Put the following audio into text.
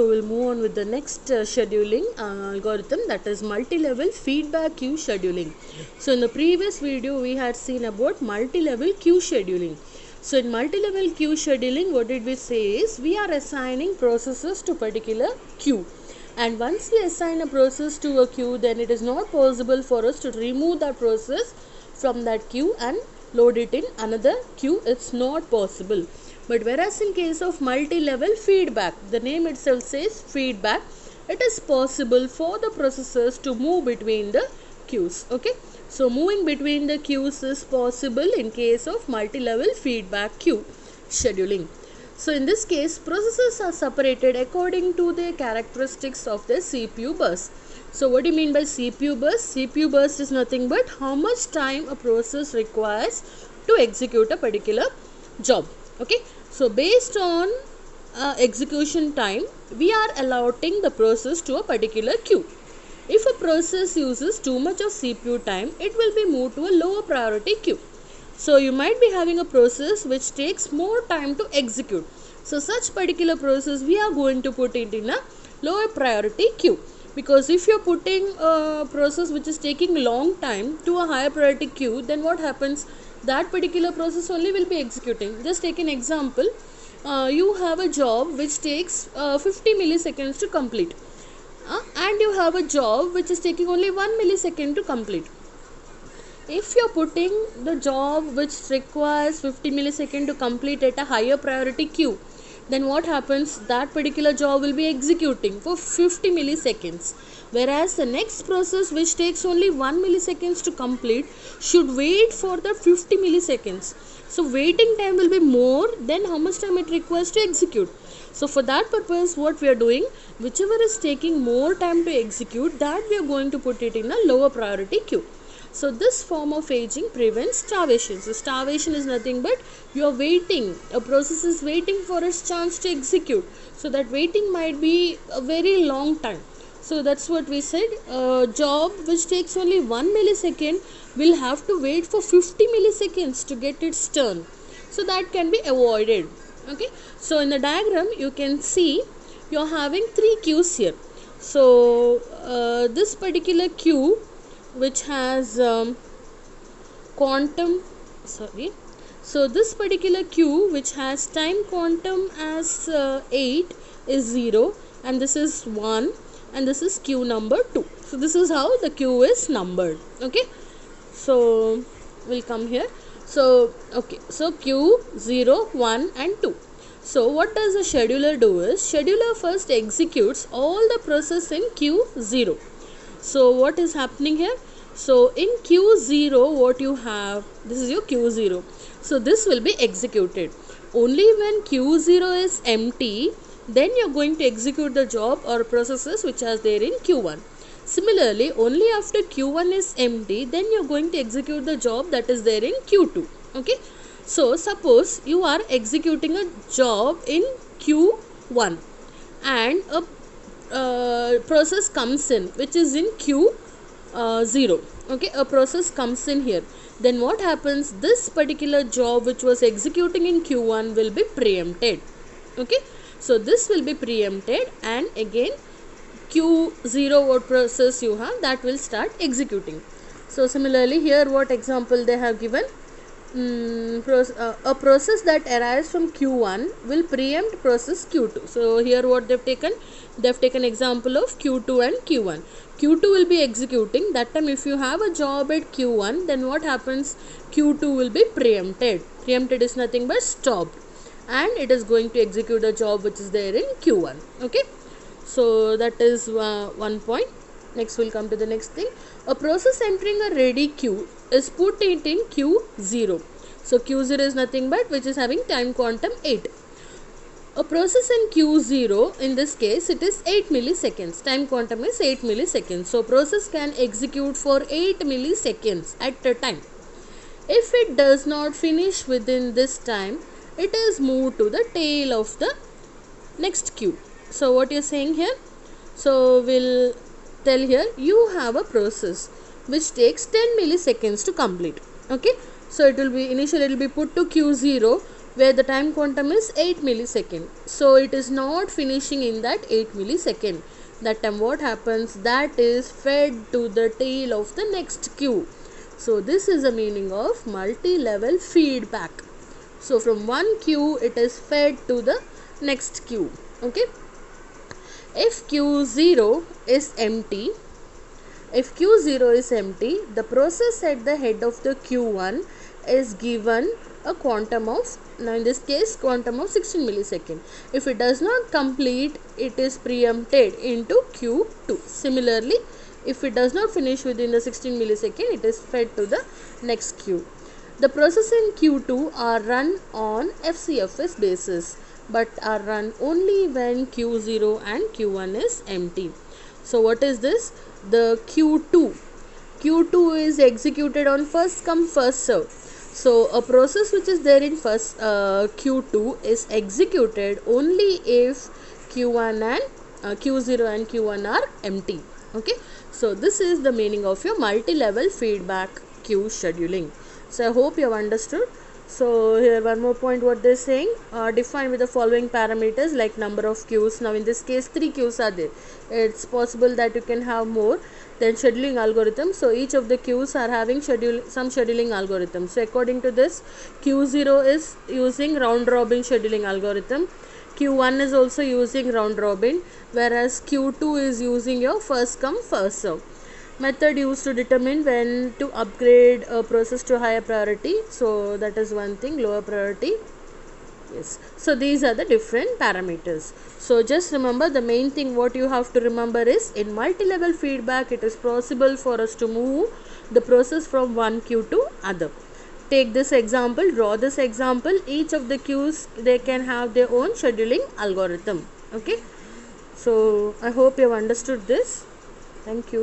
So we'll move on with the next scheduling algorithm, that is multi-level feedback queue scheduling. So in the previous video we had seen about multi-level queue scheduling. So in multi-level queue scheduling, what did we say is we are assigning processes to particular queue, and once we assign a process to a queue, then it is not possible for us to remove that process from that queue and load it in another queue. It's not possible. But whereas in case of multi-level feedback, the name itself says feedback, it is possible for the processes to move between the queues. Okay, so moving between the queues is possible in case of multi-level feedback queue scheduling. So in this case, processes are separated according to the characteristics of the CPU bus. So what do you mean by CPU burst? CPU burst is nothing but how much time a process requires to execute a particular job. Okay, so based on execution time, we are allotting the process to a particular queue. If a process uses too much of CPU time, it will be moved to a lower priority queue. So you might be having a process which takes more time to execute. So such particular process we are going to put it in a lower priority queue. Because if you are putting a process which is taking long time to a higher priority queue, then what happens? That particular process only will be executing. Just take an example. You have a job which takes 50 milliseconds to complete. And you have a job which is taking only 1 millisecond to complete. If you are putting the job which requires 50 milliseconds to complete at a higher priority queue, then what happens? That particular job will be executing for 50 milliseconds, whereas the next process which takes only 1 milliseconds to complete should wait for the 50 milliseconds. So waiting time will be more than how much time it requires to execute. So for that purpose, what we are doing, whichever is taking more time to execute, that we are going to put it in a lower priority queue. So this form of aging prevents starvation. So starvation is nothing but you are waiting, a process is waiting for its chance to execute. So that waiting might be a very long time. So that's what we said. A job which takes only 1 millisecond will have to wait for 50 milliseconds to get its turn. So that can be avoided. Okay. So in the diagram you can see you are having 3 queues here. So this particular queue which has quantum, so this particular queue which has time quantum as 8 is 0, and this is 1, and this is queue number 2. So this is how the queue is numbered. Okay, so we'll come here. So okay, so queue 0, 1 and 2. So what does the scheduler do is, scheduler first executes all the process in queue 0. So what is happening here? So in Q0, what you have, this is your Q0. So this will be executed. Only when Q0 is empty, then you are going to execute the job or processes which are there in Q1. Similarly, only after Q1 is empty, then you are going to execute the job that is there in Q2. Okay. So suppose you are executing a job in Q1 and a process comes in which is in Q0. Okay, a process comes in here. Then what happens? This particular job which was executing in Q1 will be preempted. Okay, so this will be preempted, and again Q0 what process you have, that will start executing. So similarly here what example they have given, a process that arrives from Q1 will preempt process Q2. So here what they've taken example of Q2 and Q1. Q2 will be executing. That time if you have a job at Q1, then what happens? Q2 will be preempted. Preempted is nothing but stopped, and it is going to execute the job which is there in Q1. Okay, so that is one point. Next we'll come to the next thing. A process entering a ready queue is put it in Q0. So Q0 is nothing but which is having time quantum 8. A process in Q0, in this case it is 8 milliseconds. Time quantum is 8 milliseconds. So process can execute for 8 milliseconds at a time. If it does not finish within this time, it is moved to the tail of the next queue. So what you are saying here? So we'll tell here, you have a process which takes 10 milliseconds to complete. Okay, so it will be initially it will be put to Q0 where the time quantum is 8 millisecond. So it is not finishing in that 8 millisecond. That time what happens, that is fed to the tail of the next queue. So this is the meaning of multi-level feedback. So from one queue it is fed to the next queue. Okay. If Q0 is empty, the process at the head of the Q1 is given a quantum of, now in this case, quantum of 16 millisecond. If it does not complete, it is preempted into Q2. Similarly, if it does not finish within the 16 millisecond, it is fed to the next queue. The process in Q2 are run on FCFS basis, but are run only when Q0 and Q1 is empty. So what is this? The Q2 is executed on first come first serve. So a process which is there in first Q2 is executed only if Q1 and Q0 and Q1 are empty. Okay, so this is the meaning of your multi-level feedback queue scheduling. So I hope you have understood. So here one more point what they are saying, define with the following parameters like number of queues. Now in this case 3 queues are there. It's possible that you can have more. Then scheduling algorithm. So each of the queues are having some scheduling algorithm. So according to this, Q0 is using round robin scheduling algorithm. Q1 is also using round robin, whereas Q2 is using your first come first serve. Method used to determine when to upgrade a process to higher priority. So that is one thing, lower priority. Yes, so these are the different parameters. So just remember, the main thing what you have to remember is, in multi-level feedback it is possible for us to move the process from one queue to other. Take this example, draw this example. Each of the queues, they can have their own scheduling algorithm. Okay, so I hope you have understood this. Thank you.